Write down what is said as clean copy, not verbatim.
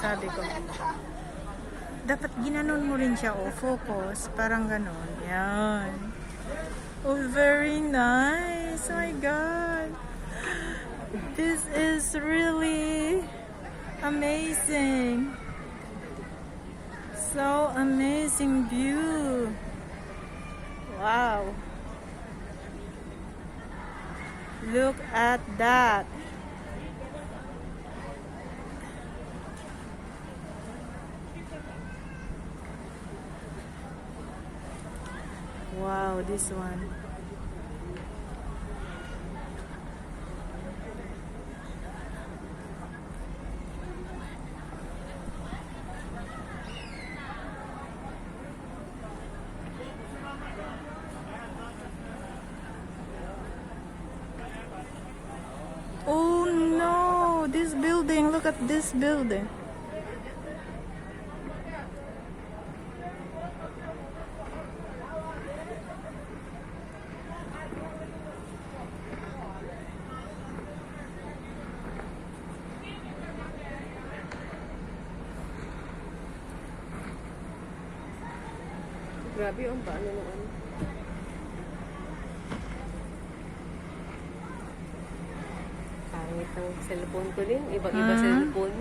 sabi ko. Dapat ginanon mo rin siya, oh, focus. Parang ganon. Yan. Oh, very nice. Oh my God. This is really amazing. So amazing view. Wow. Look at that. Wow, this one. Oh no, this building, look at this building. Grabe, ang paano naman. Pangit ang cellphone ko din. Ibang-iba cellphone.